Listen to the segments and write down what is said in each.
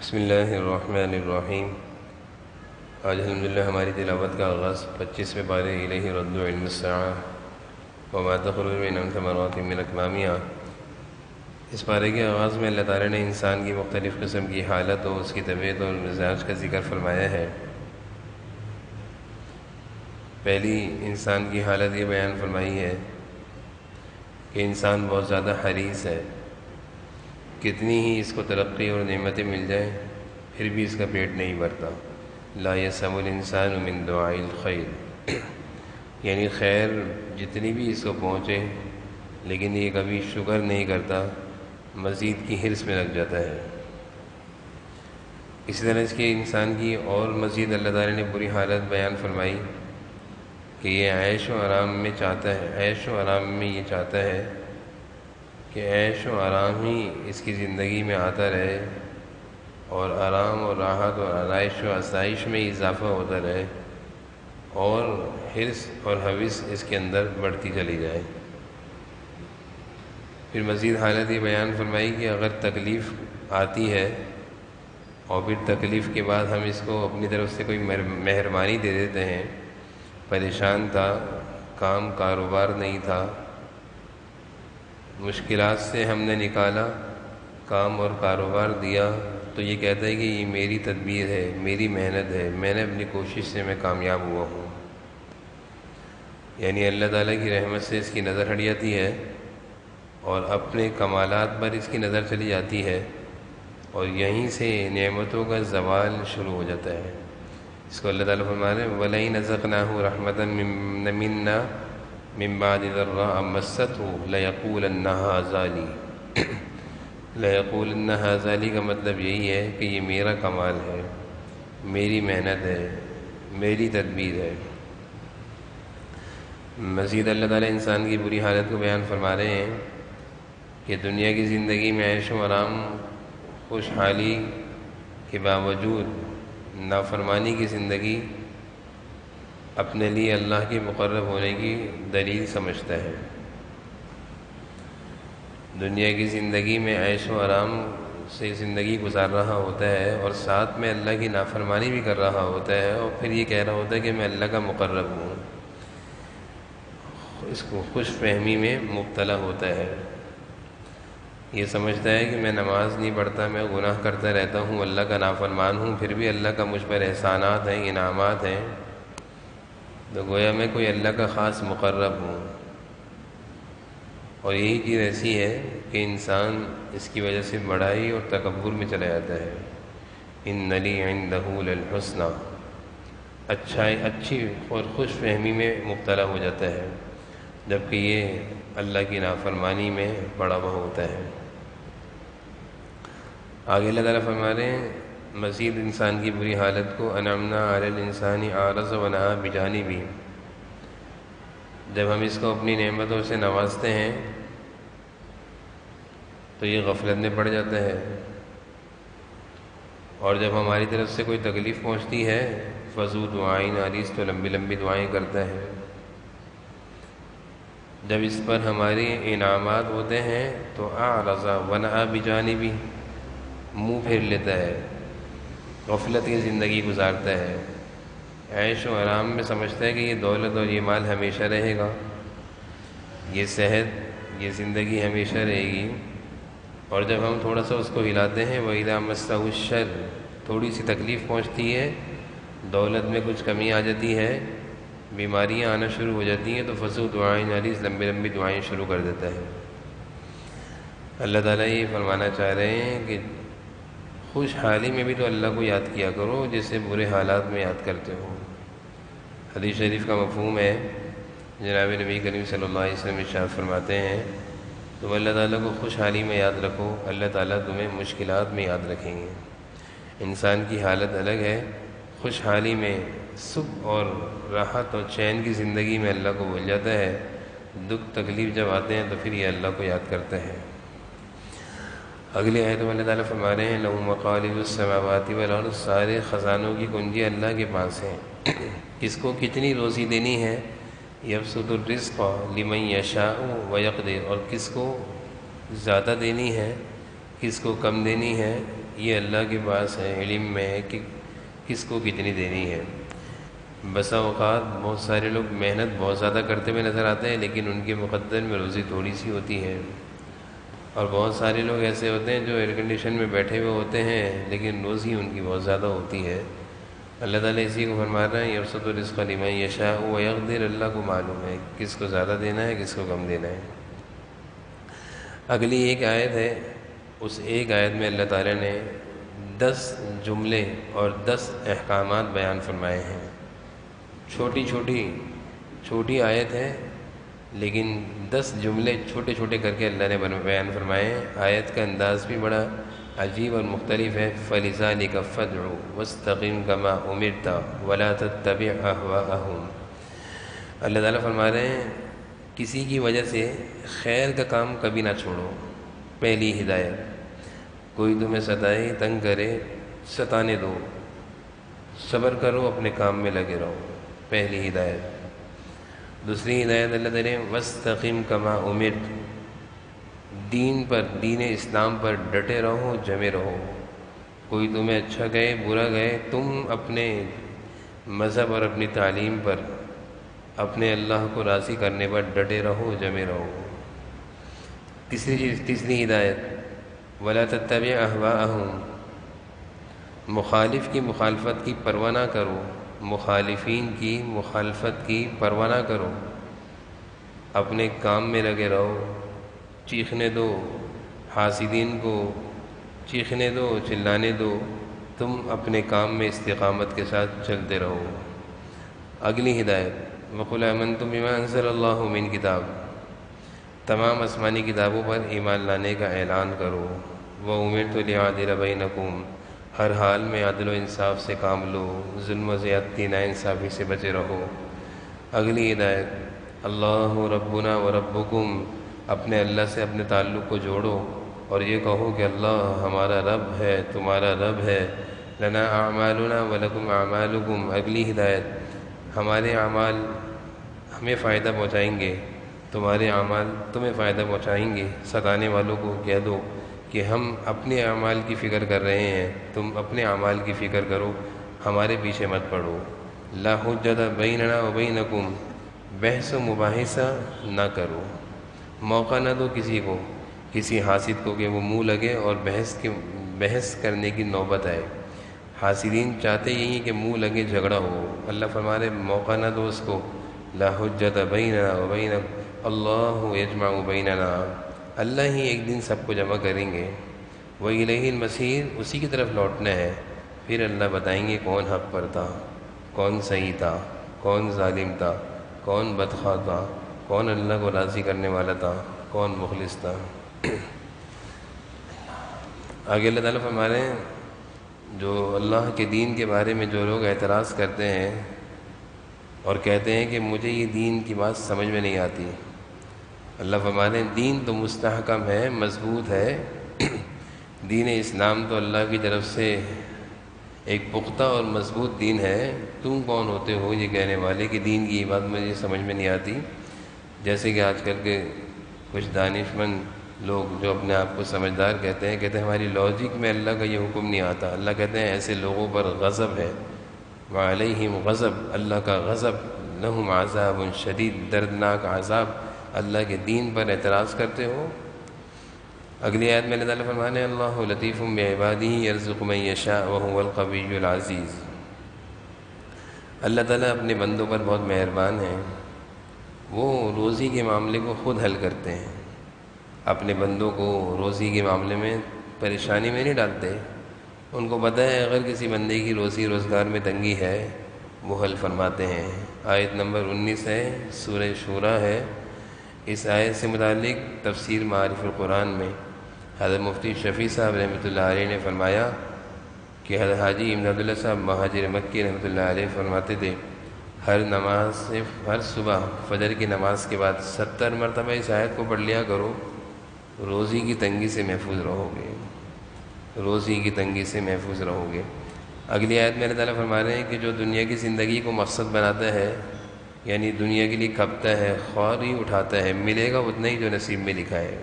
بسم اللہ الرحمن الرحیم۔ آج الحمدللہ ہماری تلاوت کا آغاز 25ویں پارے الیہ رد علم الساعہ وما تخرج من ثمرات من اکمامہا۔ اس پارے کے آغاز میں اللہ تعالیٰ نے انسان کی مختلف قسم کی حالت اور اس کی طبیعت اور مزاج کا ذکر فرمایا ہے۔ پہلی انسان کی حالت یہ بیان فرمائی ہے کہ انسان بہت زیادہ حریص ہے، کتنی ہی اس کو ترقی اور نعمتیں مل جائیں پھر بھی اس کا پیٹ نہیں بھرتا۔ لا یسم الانسان من دعاء الخیر، یعنی خیر جتنی بھی اس کو پہنچے لیکن یہ کبھی شکر نہیں کرتا، مزید کی حرص میں لگ جاتا ہے۔ اسی طرح اس کے انسان کی اور مزید اللہ تعالیٰ نے بری حالت بیان فرمائی کہ یہ عیش و آرام میں چاہتا ہے، عیش و آرام میں یہ چاہتا ہے کہ عیش و آرام ہی اس کی زندگی میں آتا رہے اور آرام اور راحت اور آرائش و آسائش میں اضافہ ہوتا رہے اور حرص اور ہوس اس کے اندر بڑھتی چلی جائے۔ پھر مزید حالت یہ بیان فرمائی کہ اگر تکلیف آتی ہے اور پھر تکلیف کے بعد ہم اس کو اپنی طرف سے کوئی مہربانی دے دیتے ہیں، پریشان تھا، کام کاروبار نہیں تھا، مشکلات سے ہم نے نکالا، کام اور کاروبار دیا، تو یہ کہتا ہے کہ یہ میری تدبیر ہے، میری محنت ہے، میں نے اپنی کوشش سے میں کامیاب ہوا ہوں۔ یعنی اللہ تعالیٰ کی رحمت سے اس کی نظر ہٹ جاتی ہے اور اپنے کمالات پر اس کی نظر چلی جاتی ہے اور یہیں سے نعمتوں کا زوال شروع ہو جاتا ہے۔ اس کو اللہ تعالیٰ فرما رہے ہیں وَلَئِنْ أَذَقْنَاهُ رَحْمَةً مِنَّا مِن بَعْدِ ضَرَّاءٍ مَسَّتْهُ لَيَقُولَنَّ هَٰذَا لِي کا مطلب یہی ہے کہ یہ میرا کمال ہے، میری محنت ہے، میری تدبیر ہے۔ مزید اللہ تعالیٰ انسان کی بری حالت کو بیان فرما رہے ہیں کہ دنیا کی زندگی میں عیش و آرام، خوشحالی کے باوجود نافرمانی کی زندگی اپنے لیے اللہ کے مقرب ہونے کی دلیل سمجھتا ہے۔ دنیا کی زندگی میں عیش و آرام سے زندگی گزار رہا ہوتا ہے اور ساتھ میں اللہ کی نافرمانی بھی کر رہا ہوتا ہے اور پھر یہ کہہ رہا ہوتا ہے کہ میں اللہ کا مقرب ہوں۔ اس کو خوش فہمی میں مبتلا ہوتا ہے، یہ سمجھتا ہے کہ میں نماز نہیں پڑھتا، میں گناہ کرتا رہتا ہوں، اللہ کا نافرمان ہوں، پھر بھی اللہ کا مجھ پر احسانات ہیں، انعامات ہیں، تو گویا میں کوئی اللہ کا خاص مقرب ہوں۔ اور یہی چیز ایسی ہے کہ انسان اس کی وجہ سے بڑائی اور تکبر میں چلا جاتا ہے۔ ان لی عندہ للحسنی، اچھی اور خوش فہمی میں مبتلا ہو جاتا ہے، جبکہ یہ اللہ کی نافرمانی میں پڑا ہوا ہوتا ہے۔ آگے اللہ تعالیٰ فرما رہے ہیں مزید انسان کی بری حالت کو انعمنا علی الانسان اعرض ونأى بجانبہ، جب ہم اس کو اپنی نعمتوں سے نوازتے ہیں تو یہ غفلت میں پڑ جاتا ہے، اور جب ہماری طرف سے کوئی تکلیف پہنچتی ہے فذو دعائن عریض، تو لمبی لمبی دعائیں کرتا ہے۔ جب اس پر ہماری انعامات ہوتے ہیں تو اعرض ونأى بجانبہ، منہ پھیر لیتا ہے، غفلت کی زندگی گزارتا ہے، عیش و آرام میں سمجھتا ہے کہ یہ دولت اور یہ مال ہمیشہ رہے گا، یہ صحت، یہ زندگی ہمیشہ رہے گی، اور جب ہم تھوڑا سا اس کو ہلاتے ہیں وَإِذَا مَسَّهُ الشَّرُّ، تھوڑی سی تکلیف پہنچتی ہے، دولت میں کچھ کمی آ جاتی ہے، بیماریاں آنا شروع ہو جاتی ہیں، تو فذو دعائن عریض، لمبی لمبی دعائیں شروع کر دیتا ہے۔ اللہ تعالیٰ یہ فرمانا چاہ رہے ہیں کہ خوشحالی میں بھی تو اللہ کو یاد کیا کرو جیسے برے حالات میں یاد کرتے ہو۔ حدیث شریف کا مفہوم ہے، جناب نبی کریم صلی اللہ علیہ وسلم ارشاد فرماتے ہیں تم اللہ تعالیٰ کو خوشحالی میں یاد رکھو، اللہ تعالیٰ تمہیں مشکلات میں یاد رکھیں گے۔ انسان کی حالت الگ ہے، خوشحالی میں سکھ اور راحت اور چین کی زندگی میں اللہ کو بھول جاتا ہے، دکھ تکلیف جب آتے ہیں تو پھر یہ اللہ کو یاد کرتا ہے۔ اگلی آیت میں اللہ تعالیٰ فرما رہے ہیں لَهُ مَقَالِدُ السَّمَاوَاتِ وَالْأَرْضِ، سارے خزانوں کی کنجی اللہ کے پاس ہیں، کس کو کتنی روزی دینی ہے، یبسط الرزق لمن یشاء ویقدر، اور کس کو زیادہ دینی ہے، کس کو کم دینی ہے، یہ اللہ کے پاس ہے، علم میں ہے کہ کس کو کتنی دینی ہے۔ بسا اوقات بہت سارے لوگ محنت بہت زیادہ کرتے ہوئے نظر آتے ہیں، لیکن ان کے مقدر میں روزی تھوڑی سی ہوتی ہے، اور بہت سارے لوگ ایسے ہوتے ہیں جو ایئر کنڈیشن میں بیٹھے ہوئے ہوتے ہیں لیکن روزی ان کی بہت زیادہ ہوتی ہے۔ اللہ تعالیٰ اسی کو فرما رہا ہے یبسط الرزق لمن یشاء ویقدر، اللہ کو معلوم ہے کس کو زیادہ دینا ہے کس کو کم دینا ہے۔ اگلی ایک آیت ہے، اس ایک آیت میں اللہ تعالیٰ نے 10 جملے اور 10 احکامات بیان فرمائے ہیں۔ چھوٹی آیت ہے، لیکن 10 جملے چھوٹے چھوٹے کر کے اللہ نے بیان فرمائے ہیں۔ آیت کا انداز بھی بڑا عجیب اور مختلف ہے۔ فَلِذَلِكَ فَادْعُ وَاسْتَقِمْ كَمَا أُمِرْتَ وَلَا تَتَّبِعْ أَهْوَاءَهُمْ۔ اللہ تعالیٰ فرما رہے ہیں کسی کی وجہ سے خیر کا کام کبھی نہ چھوڑو۔ پہلی ہدایت، کوئی تمہیں ستائے تنگ کرے ستانے دو، صبر کرو اپنے کام میں لگے رہو، پہلی ہدایت۔ دوسری ہدایت اللہ تعالیٰ وَاسْتَقِمْ كَمَا أُمِرْتَ، دین پر، دین اسلام پر ڈٹے رہو، جمے رہو۔ کوئی تمہیں اچھا کہے برا کہے، تم اپنے مذہب اور اپنی تعلیم پر، اپنے اللہ کو راضی کرنے پر ڈٹے رہو، جمے رہو۔ تیسری ہدایت وَلَا تَتَّبِعْ أَهْوَاءَهُمْ، مخالف کی مخالفت کی پرواہ نہ کرو، مخالفین کی مخالفت کی پرواہ نہ کرو، اپنے کام میں لگے رہو۔ چیخنے دو حاسدین کو، چیخنے دو، چلانے دو، تم اپنے کام میں استقامت کے ساتھ چلتے رہو۔ اگلی ہدایت وَقُلْ آمَنْتُ بِمَا أَنزَلَ اللَّهُ مِنْ کتاب، تمام آسمانی کتابوں پر ایمان لانے کا اعلان کرو۔ وَأُمِرْتُ لِأَعْدِلَ بَيْنَكُمْ، ہر حال میں عدل و انصاف سے کام لو، ظلم و زیادتی ناانصافی سے بچے رہو۔ اگلی ہدایت اللہ ربنا و ربکم، اپنے اللہ سے اپنے تعلق کو جوڑو اور یہ کہو کہ اللہ ہمارا رب ہے، تمہارا رب ہے۔ لنا اعمالنا ولکم اعمالکم، اگلی ہدایت ہمارے اعمال ہمیں فائدہ پہنچائیں گے، تمہارے اعمال تمہیں فائدہ پہنچائیں گے۔ ستانے والوں کو کہہ دو کہ ہم اپنے اعمال کی فکر کر رہے ہیں، تم اپنے اعمال کی فکر کرو، ہمارے پیچھے مت پڑو۔ لا حجت بیننا و بینکم، بحث و مباحثہ نہ کرو، موقع نہ دو کسی کو، کسی حاسد کو کہ وہ منہ لگے اور بحث کرنے کی نوبت آئے۔ حاسدین چاہتے یہی کہ منہ لگے، جھگڑا ہو۔ اللہ فرما رہے موقع نہ دو اس کو۔ لا حجت بیننا و بینکم اللہ یجمع بیننا، اللہ ہی ایک دن سب کو جمع کریں گے۔ وَإِلَيْهِ الْمَصِيرُ، اسی کی طرف لوٹنا ہے۔ پھر اللہ بتائیں گے کون حق پر تھا، کون صحیح تھا، کون ظالم تھا، کون بدخواہ تھا، کون اللہ کو راضی کرنے والا تھا، کون مخلص تھا۔ آگے اللہ تعالیٰ فرما رہے ہیں جو اللہ کے دین کے بارے میں جو لوگ اعتراض کرتے ہیں اور کہتے ہیں کہ مجھے یہ دین کی بات سمجھ میں نہیں آتی، اللہ فرما رہے ہیں دین تو مستحکم ہے، مضبوط ہے، دین اسلام تو اللہ کی طرف سے ایک پختہ اور مضبوط دین ہے۔ تم کون ہوتے ہو یہ کہنے والے کہ دین کی یہ بات مجھے سمجھ میں نہیں آتی؟ جیسے کہ آج کل کے کچھ دانشمند لوگ جو اپنے آپ کو سمجھدار کہتے ہیں ہماری لاجک میں اللہ کا یہ حکم نہیں آتا۔ اللہ کہتے ہیں ایسے لوگوں پر غضب ہے، وعلیہم غضب، اللہ کا غضب، لہم عذاب شدید، دردناک عذاب، اللہ کے دین پر اعتراض کرتے ہو۔ اگلی آیت میں اللہ تعالیٰ فرمانے اللہ لطیف بعبادہ یرزق من یشاء وہو القوی العزیز، اللہ تعالیٰ اپنے بندوں پر بہت مہربان ہیں، وہ روزی کے معاملے کو خود حل کرتے ہیں، اپنے بندوں کو روزی کے معاملے میں پریشانی میں نہیں ڈالتے، ان کو پتہ ہے اگر کسی بندے کی روزی روزگار میں تنگی ہے وہ حل فرماتے ہیں۔ آیت نمبر 19 ہے، سورہ شورى ہے۔ اس آیت سے متعلق تفسیر معارف القرآن میں حضرت مفتی شفیع صاحب رحمۃ اللہ علیہ نے فرمایا کہ حضرت حاجی امداد اللہ صاحب مہاجر مکی رحمۃ اللہ علیہ فرماتے تھے ہر صبح فجر کی نماز کے بعد 70 مرتبہ اس آیت کو پڑھ لیا کرو، روزی کی تنگی سے محفوظ رہو گے، روزی کی تنگی سے محفوظ رہو گے۔ اگلی آیت میں اللہ تعالیٰ فرما رہے ہیں کہ جو دنیا کی زندگی کو مقصد بناتا ہے، یعنی دنیا کے لیے کھپتا ہے، خواری اٹھاتا ہے، ملے گا اتنا ہی جو نصیب میں لکھا ہے۔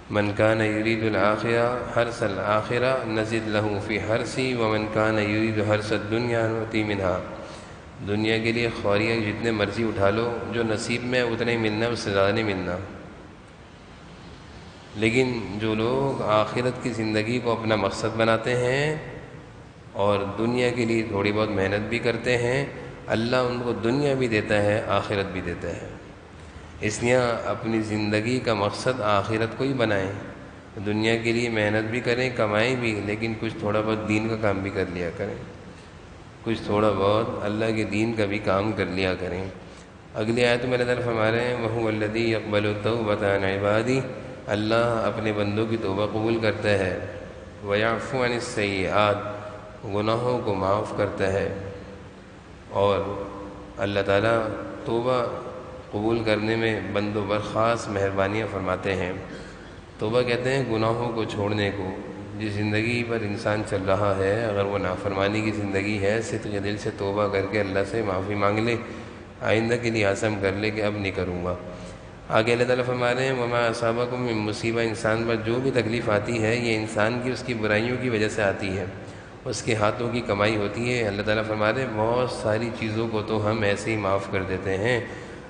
من کان یرید الآخرہ حرث الآخرہ نزد لہ فی حرثی ومن کان یرید حرث الدنیا نؤتی منہا۔ دنیا کے لیے خوریاں جتنے مرضی اٹھا لو، جو نصیب میں اتنا ہی ملنا ہے، اس سے زیادہ نہیں ملنا۔ لیکن جو لوگ آخرت کی زندگی کو اپنا مقصد بناتے ہیں اور دنیا کے لیے تھوڑی بہت محنت بھی کرتے ہیں، اللہ ان کو دنیا بھی دیتا ہے، آخرت بھی دیتا ہے۔ اس لیے اپنی زندگی کا مقصد آخرت کو ہی بنائیں، دنیا کے لیے محنت بھی کریں، کمائیں بھی، لیکن کچھ تھوڑا بہت دین کا کام بھی کر لیا کریں، کچھ تھوڑا بہت اللہ کے دین کا بھی کام کر لیا کریں۔ اگلی آیت میں اللہ تعالیٰ فرما رہے ہیں وَهُوَ الَّذِي يَقْبَلُ التَّوْبَةَ عَنْ عِبَادِهِ، اللہ اپنے بندوں کی توبہ قبول کرتا ہے، وَيَعْفُو عَنِ السَّيِّئَاتِ، گناہوں کو معاف کرتا ہے، اور اللہ تعالیٰ توبہ قبول کرنے میں بندوں پر خاص مہربانیاں فرماتے ہیں۔ توبہ کہتے ہیں گناہوں کو چھوڑنے کو۔ جس زندگی پر انسان چل رہا ہے، اگر وہ نافرمانی کی زندگی ہے، صدق دل سے توبہ کر کے اللہ سے معافی مانگ لے، آئندہ کے لیے عزم کر لے کہ اب نہیں کروں گا۔ آگے اللہ تعالیٰ فرما رہے ہیں وَمَا أَصَابَكُم مِّن مصیبہ، انسان پر جو بھی تکلیف آتی ہے یہ انسان کی اس کی برائیوں کی وجہ سے آتی ہے، اس کے ہاتھوں کی کمائی ہوتی ہے۔ اللہ تعالیٰ فرما رہے ہیں بہت ساری چیزوں کو تو ہم ایسے ہی معاف کر دیتے ہیں،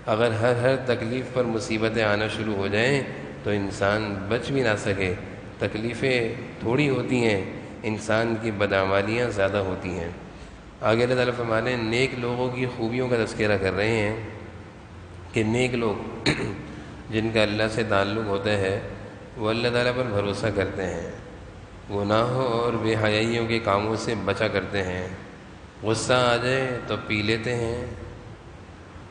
اگر ہر تکلیف پر مصیبتیں آنا شروع ہو جائیں تو انسان بچ بھی نہ سکے۔ تکلیفیں تھوڑی ہوتی ہیں، انسان کی بدعمالیاں زیادہ ہوتی ہیں۔ آگے اللہ تعالیٰ فرما رہے ہیں نیک لوگوں کی خوبیوں کا تذکرہ کر رہے ہیں کہ نیک لوگ جن کا اللہ سے تعلق ہوتا ہے وہ اللہ تعالیٰ پر بھروسہ کرتے ہیں، گناہوں اور بے حیائیوں کے کاموں سے بچا کرتے ہیں، غصہ آ جائے تو پی لیتے ہیں،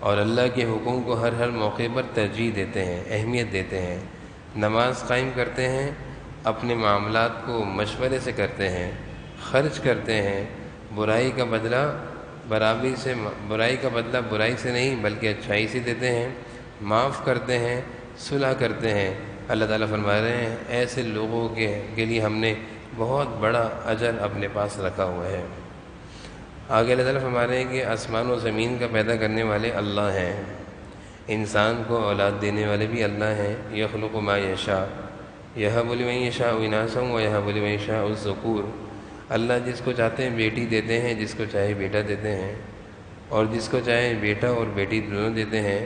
اور اللہ کے حکم کو ہر موقع پر ترجیح دیتے ہیں، اہمیت دیتے ہیں، نماز قائم کرتے ہیں، اپنے معاملات کو مشورے سے کرتے ہیں، خرچ کرتے ہیں، برائی کا بدلہ برائی سے نہیں بلکہ اچھائی سے دیتے ہیں، معاف کرتے ہیں، صلح کرتے ہیں۔ اللہ تعالیٰ فرما رہے ہیں ایسے لوگوں کے لیے ہم نے بہت بڑا اجر اپنے پاس رکھا ہوا ہے۔ آگے اللہ تعالیٰ فرما رہے ہیں کہ آسمان و زمین کا پیدا کرنے والے اللہ ہیں، انسان کو اولاد دینے والے بھی اللہ ہیں۔ یخلق ما یشاء یہب لمن یشاء اناثا ویہب لمن یشاء الذکور، اللہ جس کو چاہتے ہیں بیٹی دیتے ہیں، جس کو چاہے بیٹا دیتے ہیں، اور جس کو چاہے بیٹا اور بیٹی دونوں دیتے ہیں۔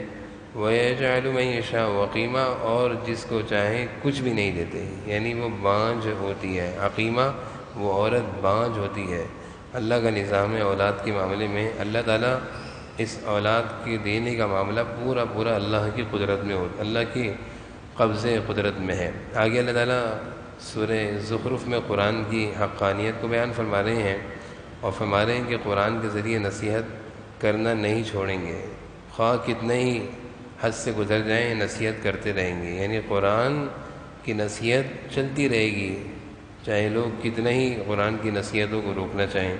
وَيَجْعَلُ مَن يَشَاءُ عَقِيمًا، اور جس کو چاہے کچھ بھی نہیں دیتے، یعنی وہ بانجھ ہوتی ہے۔ عقیمہ وہ عورت بانجھ ہوتی ہے۔ اللہ کا نظام ہے اولاد کے معاملے میں، اللہ تعالیٰ اس اولاد کے دینے کا معاملہ پورا اللہ کی قدرت میں اللہ کی قبضے قدرت میں ہے۔ آگے اللہ تعالیٰ سورہ زخرف میں قرآن کی حقانیت کو بیان فرما رہے ہیں، اور فرما رہے ہیں کہ قرآن کے ذریعے نصیحت کرنا نہیں چھوڑیں گے، خواہ کتنے ہی حد سے گزر جائیں نصیحت کرتے رہیں گے، یعنی قرآن کی نصیحت چلتی رہے گی چاہے لوگ کتنے ہی قرآن کی نصیحتوں کو روکنا چاہیں۔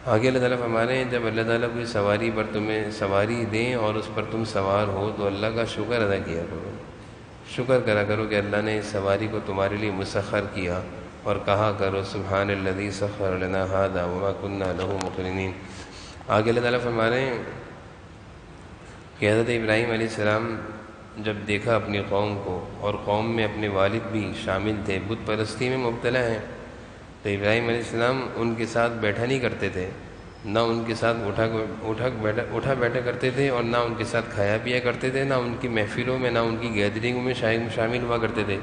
آگے اللہ تعالیٰ فرما رہے ہیں جب اللہ تعالیٰ کوئی سواری پر تمہیں سواری دیں اور اس پر تم سوار ہو تو اللہ کا شکر ادا کیا کرو، شکر کرا کرو کہ اللہ نے اس سواری کو تمہارے لیے مسخر کیا، اور کہا کرو سبحان الذی سخر لنا ھذا وما کنا لہ مقرنین۔ آگے اللہ تعالیٰ فرما رہے ہیں کہ حضرت ابراہیم علیہ السلام جب دیکھا اپنی قوم کو، اور قوم میں اپنے والد بھی شامل تھے، بت پرستی میں مبتلا ہیں، تو ابراہیم علیہ السلام ان کے ساتھ بیٹھا نہیں کرتے تھے، نہ ان کے ساتھ اٹھا بیٹھا کرتے تھے، اور نہ ان کے ساتھ کھایا پیا کرتے تھے، نہ ان کی محفلوں میں، نہ ان کی گیدرنگوں میں شامل ہوا کرتے تھے،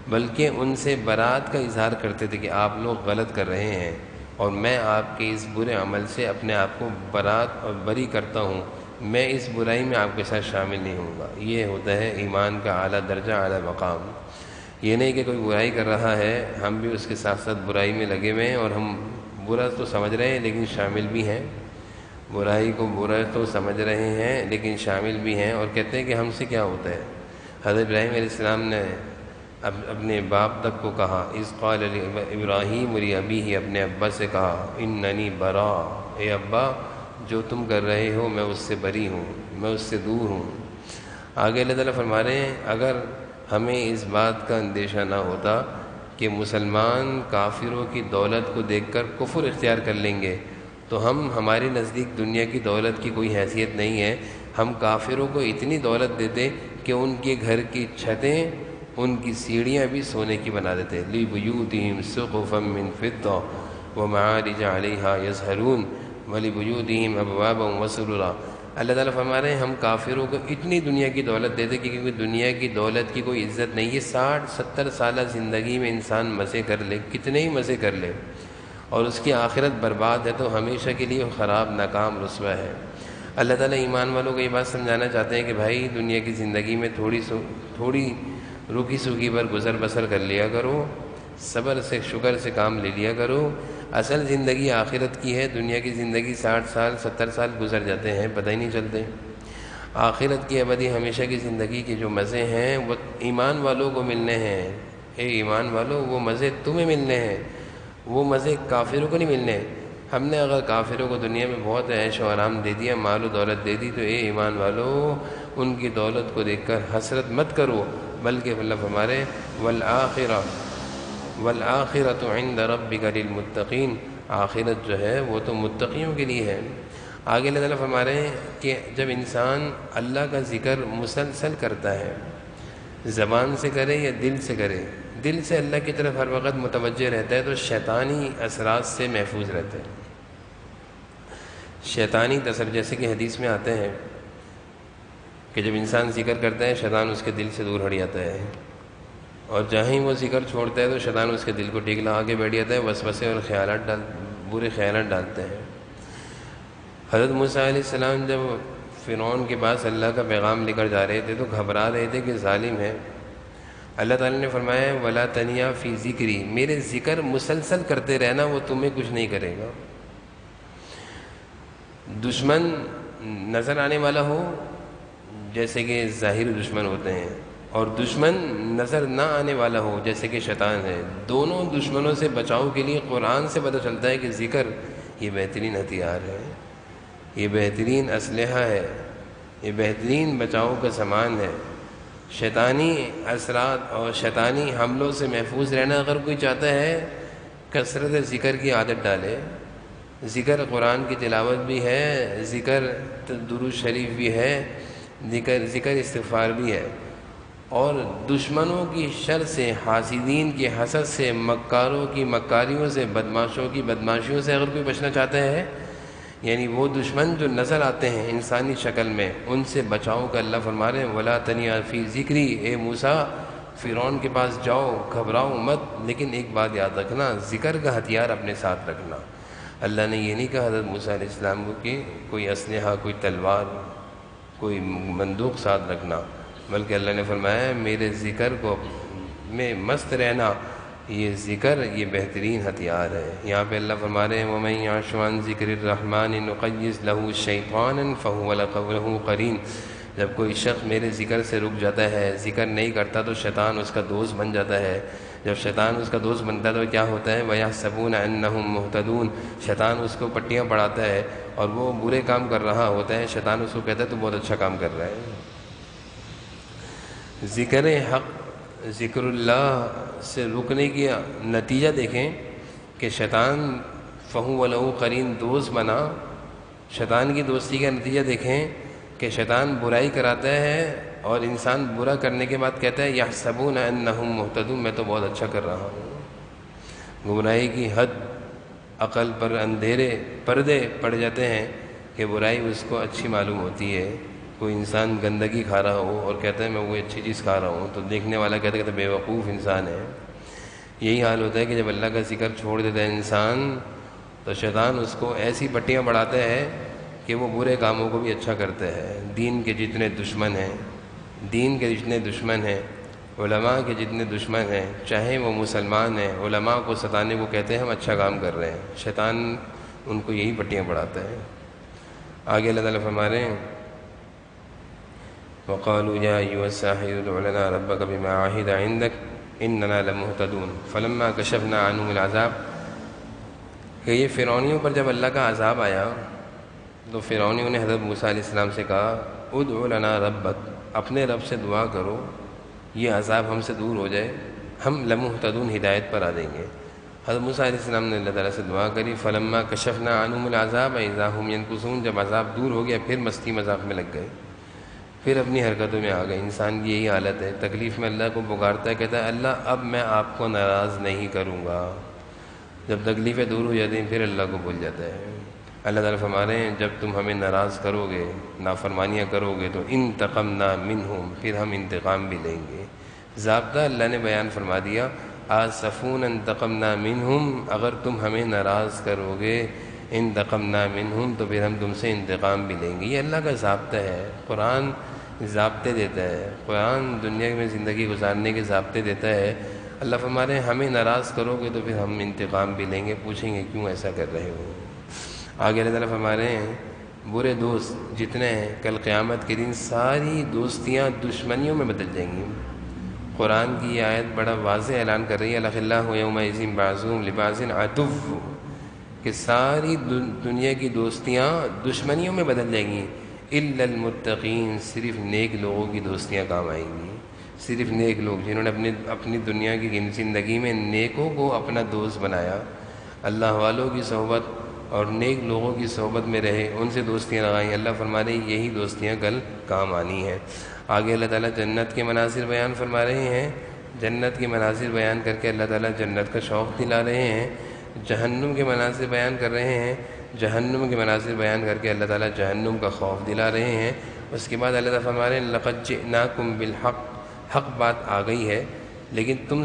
بلکہ ان سے برات کا اظہار کرتے تھے کہ آپ لوگ غلط کر رہے ہیں، اور میں آپ کے اس برے عمل سے اپنے آپ کو برات اور بری کرتا ہوں، میں اس برائی میں آپ کے ساتھ شامل نہیں ہوں گا۔ یہ ہوتا ہے ایمان کا اعلیٰ درجہ، اعلیٰ مقام۔ یہ نہیں کہ کوئی برائی کر رہا ہے ہم بھی اس کے ساتھ ساتھ برائی میں لگے ہوئے ہیں، اور ہم برا تو سمجھ رہے ہیں لیکن شامل بھی ہیں، برائی کو برا تو سمجھ رہے ہیں لیکن شامل بھی ہیں، اور کہتے ہیں کہ ہم سے کیا ہوتا ہے۔ حضرت ابراہیم علیہ السلام نے اپنے باپ تک کو کہا، اذ قال ابراہیم لابیہ، اپنے ابا سے کہا، اننی برا، اے ابا جو تم کر رہے ہو میں اس سے بری ہوں، میں اس سے دور ہوں۔ آگے اللہ تعالیٰ فرما رہے ہیں اگر ہمیں اس بات کا اندیشہ نہ ہوتا کہ مسلمان کافروں کی دولت کو دیکھ کر کفر اختیار کر لیں گے تو ہمارے نزدیک دنیا کی دولت کی کوئی حیثیت نہیں ہے، ہم کافروں کو اتنی دولت دیتے کہ ان کے گھر کی چھتیں ان کی سیڑھیاں بھی سونے کی بنا دیتے. لِبُيُوتِهِمْ سُقُفًا مِّن فِضَّةٍ وَمَعَارِجَ عَلَيْهَا يَظْهَرُونَ وَلِبُيُوتِهِمْ أَبْوَابًا وَسُرُرًا. اللہ تعالیٰ فرما رہے ہیں ہم کافروں کو اتنی دنیا کی دولت دیتے کہ کیونکہ دنیا کی دولت کی کوئی عزت نہیں. یہ 60-70 سالہ زندگی میں انسان مزے کر لے، کتنے ہی مزے کر لے، اور اس کی آخرت برباد ہے تو ہمیشہ کے لیے خراب، ناکام، رسوا ہے. اللہ تعالیٰ ایمان والوں کو یہ بات سمجھانا چاہتے ہیں کہ بھائی دنیا کی زندگی میں تھوڑی روکھی سوکھی پر گزر بسر کر لیا کرو، صبر سے شکر سے کام لے لیا کرو. اصل زندگی آخرت کی ہے. دنیا کی زندگی 60 سال 70 سال گزر جاتے ہیں، پتہ ہی نہیں چلتے. آخرت کی ابدی ہمیشہ کی زندگی کے جو مزے ہیں وہ ایمان والوں کو ملنے ہیں. اے ایمان والوں، وہ مزے تمہیں ملنے ہیں، وہ مزے کافروں کو نہیں ملنے. ہم نے اگر کافروں کو دنیا میں بہت عیش و آرام دے دیا، مال و دولت دے دی، تو اے ایمان والو ان کی دولت کو دیکھ کر حسرت مت کرو، بلکہ اللہ ہمارے والآخرۃ عند ربک للمتقین، آخرت جو ہے وہ تو متقیوں کے لیے ہے. آگے اللہ تعالیٰ فرما رہے ہیں کہ جب انسان اللہ کا ذکر مسلسل کرتا ہے، زبان سے کرے یا دل سے کرے، دل سے اللہ کی طرف ہر وقت متوجہ رہتا ہے تو شیطانی اثرات سے محفوظ رہتا ہے. شیطانی اثر جیسے کہ حدیث میں آتے ہیں کہ جب انسان ذکر کرتا ہے شیطان اس کے دل سے دور ہٹ جاتا ہے، اور جہاں ہی وہ ذکر چھوڑتا ہے تو شیطان اس کے دل کو ٹیک لگا کے بیٹھ جاتا ہے، وسوسے اور برے خیالات ڈالتے ہیں. حضرت موسیٰ علیہ السلام جب فرعون کے پاس اللہ کا پیغام لے کر جا رہے تھے تو گھبرا رہے تھے کہ ظالم ہے. اللہ تعالیٰ نے فرمایا وَلَا تَنِيَا فِي ذِكْرِي، میرے ذکر مسلسل کرتے رہنا، وہ تمہیں کچھ نہیں کرے گا. دشمن نظر آنے والا ہو جیسے کہ ظاہری دشمن ہوتے ہیں، اور دشمن نظر نہ آنے والا ہو جیسے کہ شیطان ہے. دونوں دشمنوں سے بچاؤ کے لیے قرآن سے پتہ چلتا ہے کہ ذکر یہ بہترین ہتھیار ہے، یہ بہترین اسلحہ ہے، یہ بہترین بچاؤ کا سامان ہے. شیطانی اثرات اور شیطانی حملوں سے محفوظ رہنا اگر کوئی چاہتا ہے، کثرت ذکر کی عادت ڈالے. ذکر قرآن کی تلاوت بھی ہے، ذکر درود شریف بھی ہے، ذکر استغفار بھی ہے. اور دشمنوں کی شر سے، حاسدین کی حسد سے، مکاروں کی مکاریوں سے، بدماشوں کی بدماشیوں سے اگر کوئی بچنا چاہتا ہے، یعنی وہ دشمن جو نظر آتے ہیں انسانی شکل میں، ان سے بچاؤ کا اللہ فرما رہے ہیں وَلَا تَنِيَا فِي ذِكْرِي. اے موسیٰ فرعون کے پاس جاؤ، گھبراؤ مت، لیکن ایک بات یاد رکھنا، ذکر کا ہتھیار اپنے ساتھ رکھنا. اللہ نے یہ نہیں کہا حضرت موسیٰ علیہ السلام کو کہ کوئی اسلحہ، کوئی تلوار، کوئی بندوق ساتھ رکھنا، بلکہ اللہ نے فرمایا میرے ذکر کو میں مست رہنا. یہ ذکر یہ بہترین ہتھیار ہے. یہاں پہ اللہ فرما رہے ہیں وَمَن يَعْشُ عَن ذِكْرِ الرَّحْمَنِ نُقَيِّضْ لَهُ شَيْطَانًا فَهُوَ لَهُ قَرِينٌ. جب کوئی شخص میرے ذکر سے رک جاتا ہے، ذکر نہیں کرتا، تو شیطان اس کا دوست بن جاتا ہے. جب شیطان اس کا دوست بنتا ہے تو کیا ہوتا ہے وَيَحْسَبُونَ أَنَّهُمْ مُهْتَدُونَ. شیطان اس کو پٹیاں پڑھاتا ہے اور وہ برے کام کر رہا ہوتا ہے، شیطان اس کو کہتا ہے تو بہت اچھا کام کر رہا ہے. ذکر حق، ذکر اللہ سے رکنے کی نتیجہ دیکھیں کہ شیطان فَهُوَ لَهُ قَرِينٌ دوست بنا. شیطان کی دوستی کا نتیجہ دیکھیں کہ شیطان برائی کراتا ہے اور انسان برا کرنے کے بعد کہتا ہے يَحْسَبُونَ أَنَّهُمْ مُهْتَدُونَ، میں تو بہت اچھا کر رہا ہوں. گمراہی کی حد، عقل پر اندھیرے پردے پڑ جاتے ہیں کہ برائی اس کو اچھی معلوم ہوتی ہے. کوئی انسان گندگی کھا رہا ہو اور کہتا ہے میں وہ اچھی چیز کھا رہا ہوں، تو دیکھنے والا کہتا ہے کہ بے وقوف انسان ہے. یہی حال ہوتا ہے کہ جب اللہ کا ذکر چھوڑ دیتا ہے انسان تو شیطان اس کو ایسی پٹیاں بڑھاتا ہے کہ وہ برے کاموں کو بھی اچھا کرتا ہے. دین کے جتنے دشمن ہیں، دین کے جتنے دشمن ہیں، علماء کے جتنے دشمن ہیں، چاہے وہ مسلمان ہیں، علماء کو ستانے کو کہتے ہیں ہم اچھا کام کر رہے ہیں. شیطان ان کو یہی پٹیاں بڑھاتا ہے. آگے اللہ تعالیٰ فرما رہے ہیں وَقَالُوا يَا أَيُّهَا السَّاحِرُ ادْعُ لَنَا رَبَّكَ بِمَا عَهِدَ عِندَكَ إِنَّنَا لَمُهْتَدُونَ فَلَمَّا كَشَفْنَا عَنْهُمُ الْعَذَابَ. کہ یہ فرعونیوں پر جب اللہ کا عذاب آیا تو فرعونیوں نے حضرت موسیٰ علیہ السلام سے کہا ادْعُ لَنَا رَبَّكَ، اپنے رب سے دعا کرو، یہ عذاب ہم سے دور ہو جائے، ہم لَمُهْتَدُونَ ہدایت پر آ دیں گے. حضرت موسیٰ علیہ السلام نے اللہ تعالیٰ سے دعا کری فَلَمَّا كَشَفْنَا عَنْهُمُ الْعَذَابَ إِذَا هُمْ يَنْكُثُونَ. جب عذاب دور ہو گیا پھر مستی مذاق میں لگ گئے. پھر اپنی حرکتوں میں آ گئے۔ انسان کی یہی حالت ہے، تکلیف میں اللہ کو پکارتا ہے، کہتا ہے اللہ اب میں آپ کو ناراض نہیں کروں گا۔ جب تکلیفیں دور ہو جاتی ہیں پھر اللہ کو بھول جاتا ہے۔ اللہ تعالیٰ فرما رہے ہیں جب تم ہمیں ناراض کرو گے، نافرمانیاں کرو گے تو انتقمنا منہم، پھر ہم انتقام بھی لیں گے۔ ضابطہ اللہ نے بیان فرما دیا، آسفون انتقمنا منہم، اگر تم ہمیں ناراض کرو گے انتقمنا منہم تو پھر ہم تم سے انتقام بھی لیں گے۔ یہ اللہ کا ضابطہ ہے۔ قرآن ضابطے دیتا ہے، قرآن دنیا میں زندگی گزارنے کے ضابطے دیتا ہے۔ اللہ فرما رہے ہیں ہمیں ناراض کرو گے تو پھر ہم انتقام بھی لیں گے، پوچھیں گے کیوں ایسا کر رہے ہو۔ آگے اللہ تعالیٰ فرما رہے ہیں برے دوست جتنے ہیں کل قیامت کے دن ساری دوستیاں دشمنیوں میں بدل جائیں گی۔ قرآن کی یہ آیت بڑا واضح اعلان کر رہی ہے، الاخلاء یومئذ بعضهم لبعض عدو، کہ ساری دنیا کی دوستیاں دشمنیوں میں بدل جائیں گی، الا المتقین، صرف نیک لوگوں کی دوستیاں کام آئیں گی۔ صرف نیک لوگ جنہوں نے اپنی دنیا کی زندگی میں نیکوں کو اپنا دوست بنایا، اللہ والوں کی صحبت اور نیک لوگوں کی صحبت میں رہے، ان سے دوستیاں لگائیں، اللہ فرما رہے ہیں یہی دوستیاں کل کام آنی ہیں۔ آگے اللہ تعالیٰ جنت کے مناظر بیان فرما رہے ہیں، جنت کے مناظر بیان کر کے اللہ تعالیٰ جنت کا شوق دلا رہے ہیں۔ جہنم کے مناظر بیان کر رہے ہیں، جہنم کے مناظر بیان کر کے اللہ تعالیٰ جہنم کا خوف دلا رہے ہیں۔ اس کے بعد اللہ تعالیٰ فرما رہے ہیں لقد جئناکم بالحق، حق بات آ گئی ہے لیکن تم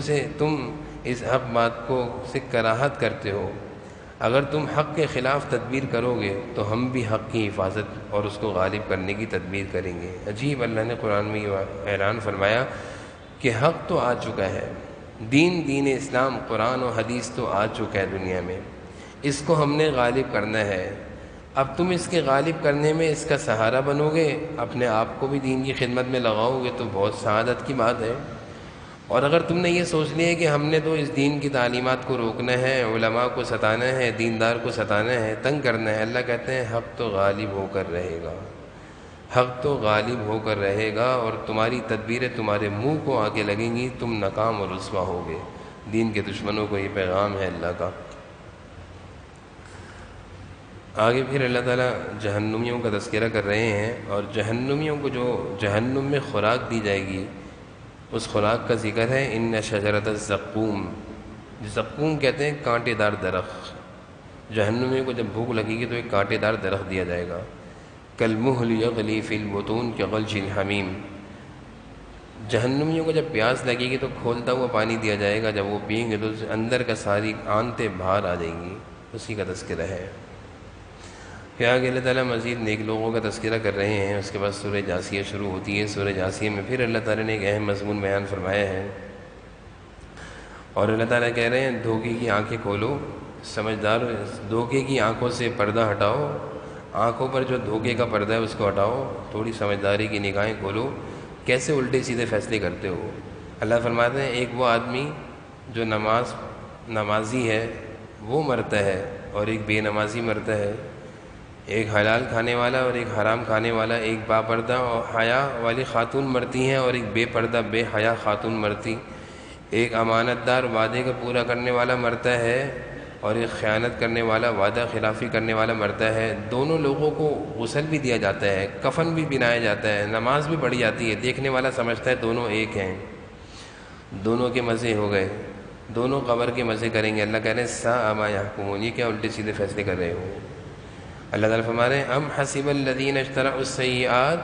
اس حق بات کو سے کراہت کرتے ہو۔ اگر تم حق کے خلاف تدبیر کرو گے تو ہم بھی حق کی حفاظت اور اس کو غالب کرنے کی تدبیر کریں گے۔ عجیب، اللہ نے قرآن میں یہ اعلان فرمایا کہ حق تو آ چکا ہے، دین اسلام قرآن و حدیث تو آ چکا ہے دنیا میں، اس کو ہم نے غالب کرنا ہے۔ اب تم اس کے غالب کرنے میں اس کا سہارا بنو گے، اپنے آپ کو بھی دین کی خدمت میں لگاؤ گے تو بہت سعادت کی بات ہے۔ اور اگر تم نے یہ سوچ لیا کہ ہم نے تو اس دین کی تعلیمات کو روکنا ہے، علماء کو ستانا ہے، دیندار کو ستانا ہے، تنگ کرنا ہے، اللہ کہتے ہیں حق تو غالب ہو کر رہے گا، حق تو غالب ہو کر رہے گا اور تمہاری تدبیریں تمہارے منہ کو آگے لگیں گی، تم ناکام اور رسوا ہوگے۔ دین کے دشمنوں کو یہ پیغام ہے اللہ کا۔ آگے پھر اللہ تعالیٰ جہنمیوں کا تذکرہ کر رہے ہیں، اور جہنمیوں کو جو جہنم میں خوراک دی جائے گی اس خوراک کا ذکر ہے، ان شجرۃ الزقوم، زقوم کہتے ہیں کانٹے دار درخت۔ جہنمیوں کو جب بھوک لگے گی تو ایک کانٹے دار درخت دیا جائے گا، کالمہل یغلی فی البطون کغلظ الحمیم۔ جہنمیوں کو جب پیاس لگے گی تو کھولتا ہوا پانی دیا جائے گا، جب وہ پئیں گے تو اندر کا ساری آنتیں باہر آ جائیں گی، اسی کا تذکرہ ہے۔ پھر آگے اللہ تعالیٰ مزید نیک لوگوں کا تذکرہ کر رہے ہیں، اس کے بعد سورہ جاثیہ شروع ہوتی ہے۔ سورہ جاثیہ میں پھر اللہ تعالیٰ نے ایک اہم مضمون بیان فرمایا ہے، اور اللہ تعالیٰ کہہ رہے ہیں دھوکے کی آنکھیں کھولو، سمجھدار دھوکے کی آنکھوں سے پردہ ہٹاؤ، آنکھوں پر جو دھوکے کا پردہ ہے اس کو ہٹاؤ، تھوڑی سمجھداری کی نگاہیں کھولو، کیسے الٹے سیدھے فیصلے کرتے ہو۔ اللہ فرماتے ہیں ایک وہ آدمی جو نمازی ہے وہ مرتا ہے اور ایک بے نمازی مرتا ہے، ایک حلال کھانے والا اور ایک حرام کھانے والا، ایک با پردہ اور حیا والی خاتون مرتی ہیں اور ایک بے پردہ بے حیا خاتون مرتی، ایک امانت دار وعدے کا پورا کرنے والا مرتا ہے اور ایک خیانت کرنے والا وعدہ خلافی کرنے والا مرتا ہے۔ دونوں لوگوں کو غسل بھی دیا جاتا ہے، کفن بھی بنایا جاتا ہے، نماز بھی پڑھی جاتی ہے، دیکھنے والا سمجھتا ہے دونوں ایک ہیں، دونوں کے مزے ہو گئے، دونوں قبر کے مزے کریں گے۔ اللہ کہہ رہے ہیں ساء ما یحکمون، یہ کیا الٹے سیدھے فیصلے کر رہے ہو۔ اللہ تعالیٰ فرما رہے ہیں ام حسب الذین اجترحوا السیئات،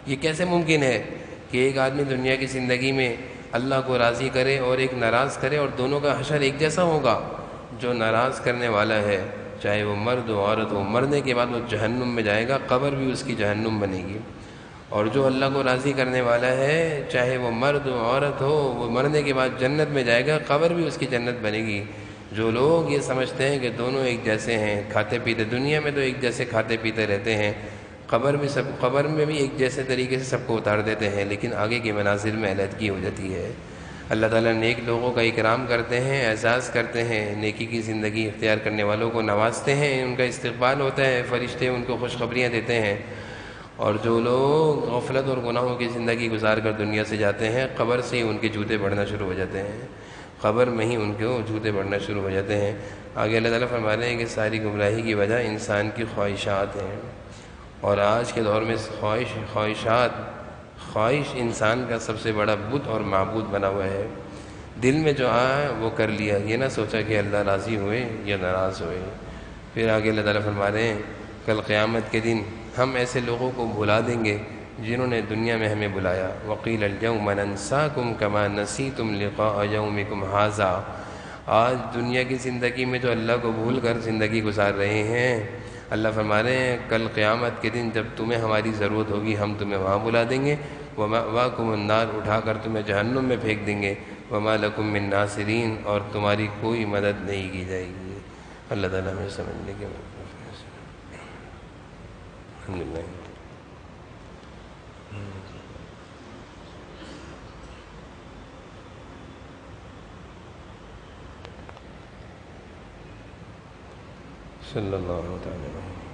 یہ کیسے ممکن ہے کہ ایک آدمی دنیا کی زندگی میں اللہ کو راضی کرے اور ایک ناراض کرے اور دونوں کا حشر ایک جیسا ہوگا۔ جو ناراض کرنے والا ہے چاہے وہ مرد ہو عورت ہو، مرنے کے بعد وہ جہنم میں جائے گا، قبر بھی اس کی جہنم بنے گی، اور جو اللہ کو راضی کرنے والا ہے چاہے وہ مرد ہو عورت ہو، وہ مرنے کے بعد جنت میں جائے گا، قبر بھی اس کی جنت بنے گی۔ جو لوگ یہ سمجھتے ہیں کہ دونوں ایک جیسے ہیں، کھاتے پیتے دنیا میں تو ایک جیسے کھاتے پیتے رہتے ہیں، قبر میں بھی ایک جیسے طریقے سے سب کو اتار دیتے ہیں، لیکن آگے کے مناظر میں علیحدگی ہو جاتی ہے۔ اللہ تعالیٰ نیک لوگوں کا اکرام کرتے ہیں، اعزاز کرتے ہیں، نیکی کی زندگی اختیار کرنے والوں کو نوازتے ہیں، ان کا استقبال ہوتا ہے، فرشتے ان کو خوشخبریاں دیتے ہیں، اور جو لوگ غفلت اور گناہوں کی زندگی گزار کر دنیا سے جاتے ہیں قبر سے ہی ان کے جوتے پڑنا شروع ہو جاتے ہیں، قبر میں ہی ان کے جوتے پڑنا شروع ہو جاتے ہیں۔ آگے اللہ تعالیٰ فرما رہے ہیں کہ ساری گمراہی کی وجہ انسان کی خواہشات ہیں، اور آج کے دور میں خواہشات خواہش انسان کا سب سے بڑا بت اور معبود بنا ہوا ہے، دل میں جو آیا وہ کر لیا، یہ نہ سوچا کہ اللہ راضی ہوئے یا ناراض ہوئے۔ پھر آگے اللہ تعالیٰ فرما رہے ہیں کل قیامت کے دن ہم ایسے لوگوں کو بھلا دیں گے جنہوں نے دنیا میں ہمیں بلایا۔ وقیل اليوم ننساکم کما نسیتم لقاء یومکم ھذا، آج دنیا کی زندگی میں جو اللہ کو بھول کر زندگی گزار رہے ہیں، اللہ فرما رہے ہیں کل قیامت کے دن جب تمہیں ہماری ضرورت ہوگی ہم تمہیں وہاں بلا دیں گے، ومأواکم النار، اٹھا کر تمہیں جہنم میں پھینک دیں گے، وما لکم من ناصرین، اور تمہاری کوئی مدد نہیں کی جائے گی۔ اللہ تعالیٰ ہمیں سمجھنے کے الحمدللہ۔ صلی اللہ تعالیٰ علیہ وسلم۔